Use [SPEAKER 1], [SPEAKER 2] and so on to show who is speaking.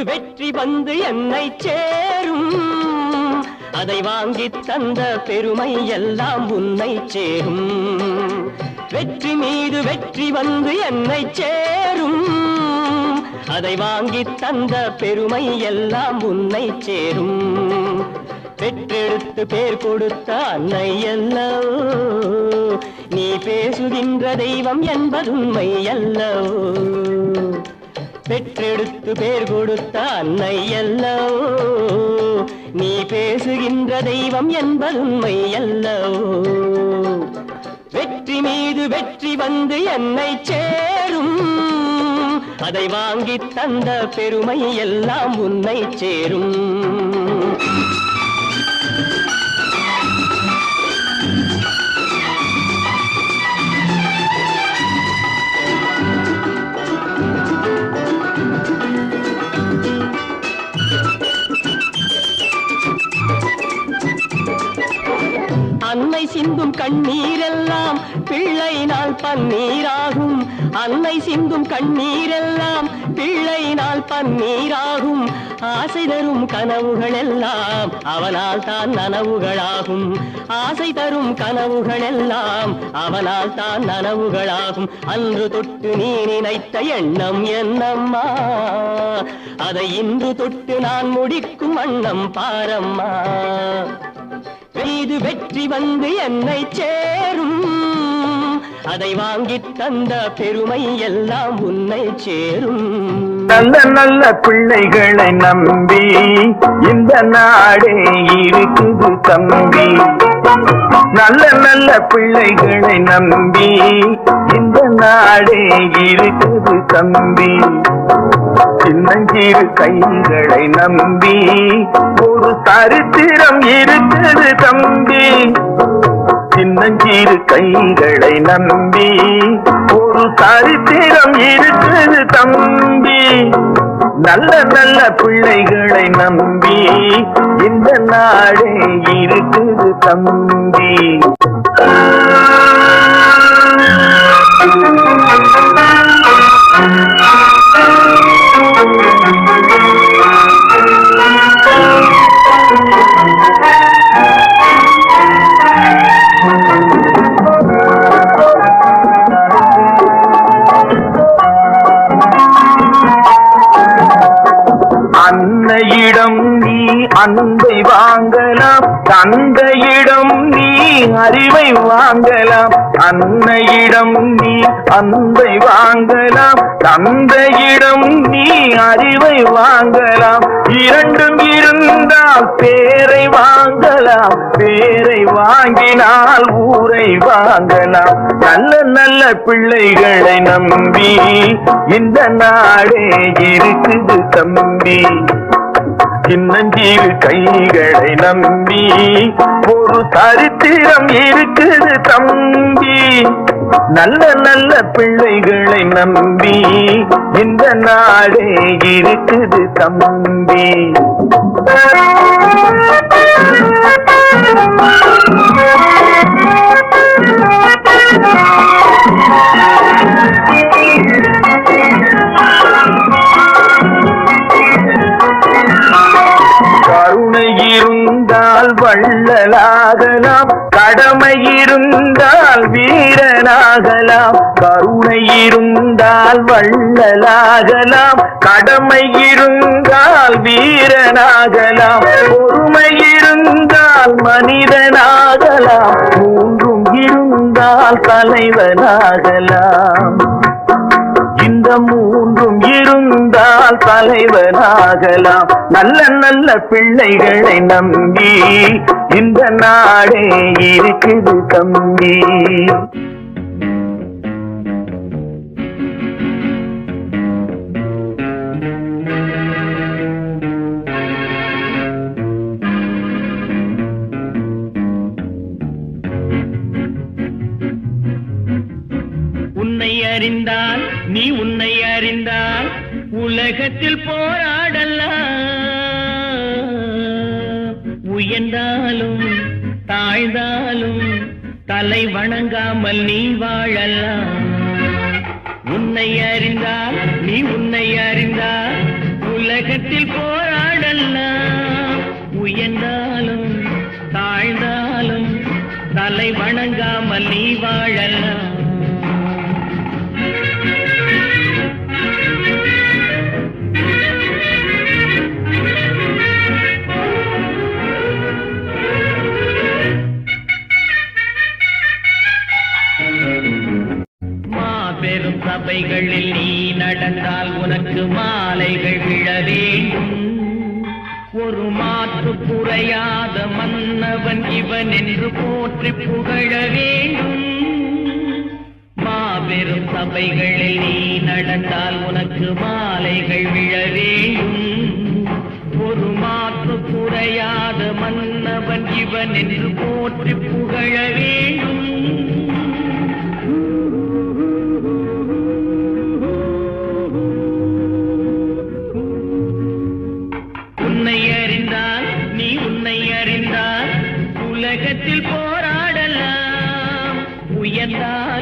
[SPEAKER 1] வெற்றி வந்து என்னை சேரும், அதை வாங்கி தந்த பெருமை எல்லாம் உன்னை சேரும். வெற்றி மீது வெற்றி வந்து என்னை சேரும், அதை வாங்கி தந்த பெருமை எல்லாம் உன்னை சேரும். பெற்றெடுத்து பேர் கொடுத்த அன்னை அல்லவோ, நீ பேசுகின்ற தெய்வம் என்பதுண்மை அல்லவோ. பெற்றெடுத்து பேர் கொடுத்த அன்னை அல்லவோ, நீ பேசுகின்ற தெய்வம் என்பதுண்மை அல்லவோ. வெற்றி மீது வெற்றி வந்து என்னை சேரும், அதை வாங்கி தந்த பெருமை எல்லாம் உன்னை சேரும். அன்னை சிந்தும் கண்ணீரெல்லாம் பிள்ளையினால் பன்னீராகும். அன்னை சிந்தும் கண்ணீரெல்லாம் பிள்ளையினால் பன்னீராகும். ஆசை தரும் கனவுகள் எல்லாம் அவனால் தான் நனவுகளாகும். ஆசை தரும் கனவுகள் எல்லாம் அவனால் தான் நனவுகளாகும். அன்று தொட்டு நீ நினைத்த எண்ணம் என்னம்மா, அதை இன்று தொட்டு நான் முடிக்கும் வண்ணம் பாரம்மா. மீது வெற்றி வந்து என்னை சேரும், அதை வாங்கி தந்த பெருமை எல்லாம் உன்னை சேரும்.
[SPEAKER 2] நல்ல நல்ல பிள்ளைகளை நம்பி இந்த நாடே இருக்குது தம்பி. நல்ல நல்ல பிள்ளைகளை நம்பி இந்த நாடே இருக்குது தம்பி. சின்னஞ்சிறு கைகளை நம்பி ஒரு சரித்திரம் இருக்குது தம்பி. சின்னஞ்சிறு கைகளை நம்பி ஒரு சரித்திரம் இருக்குது தம்பி. நல்ல நல்ல பிள்ளைகளை நம்பி இந்த நாடே இருக்குது தம்பி. அன்னையிடம் நீ அன்பை வாங்கலாம், தந்தையிடம் நீ அறிவை வாங்கலாம். அன்னையிடம் நீ அன்பை வாங்கலாம், தந்தையிடம் நீ அறிவை வாங்கலாம். இரண்டும் இருந்தால் பேரை வாங்கலாம், பேரை வாங்கினால் ஊரை வாங்கலாம். நல்ல நல்ல பிள்ளைகளை நம்பி இந்த நாடே இருக்குது தம்பி. சின்னஞ்சிறு கைகளை நம்பி ஒரு சரித்திரம் இருக்குது தம்பி. நல்ல நல்ல பிள்ளைகளை நம்பி இந்த நாடே இருக்குது தம்பி. கருணை இருந்தால் வள்ளலாகலாம், கடமை இருந்தால் வீரனாகலாம். கருணை இருந்தால் வள்ளலாகலாம், கடமை இருந்தால் வீரனாகலாம். பொறுமை இருந்தால் மனிதனாகலாம், மூன்றும் இருந்தால் தலைவனாகலாம். இந்த மூன்றும் இருந்தால் தலைவனாகலாம். நல்ல நல்ல பிள்ளைகளை நம்பி இந்த நாடே இருக்குது தம்பி.
[SPEAKER 1] அறிந்தால் நீ உன்னை அறிந்தால் உலகத்தில் போராடலாம். உயர்ந்தாலும் தாழ்ந்தாலும் தலை வணங்காமல் நீ வாழலாம். உன்னை அறிந்தால் நீ உன்னை அறிந்தால் உலகத்தில் போராடலாம். உயர்ந்தாலும் தாழ்ந்தாலும் தலை வணங்காமல் நீ வாழலாம். மாபெரும் சபைகளில் நீ நடந்தால் உனக்கு மாலைகள் விழ வேண்டும். ஒரு மாற்று குறையாத மன்னவன் இவன் என்று போற்றி புகழ வேண்டும். மாபெரும் சபைகளில் நீ நடந்தால் உனக்கு மாலைகள் விழ வேண்டும். ஒரு மாற்று குறையாத மன்னவன் இவன் என்று போற்றி புகழ வேண்டும். உன்னை அறிந்தால் நீ உன்னை அறிந்தால் உலகத்தில் போராடலாம். உயர்ந்தால்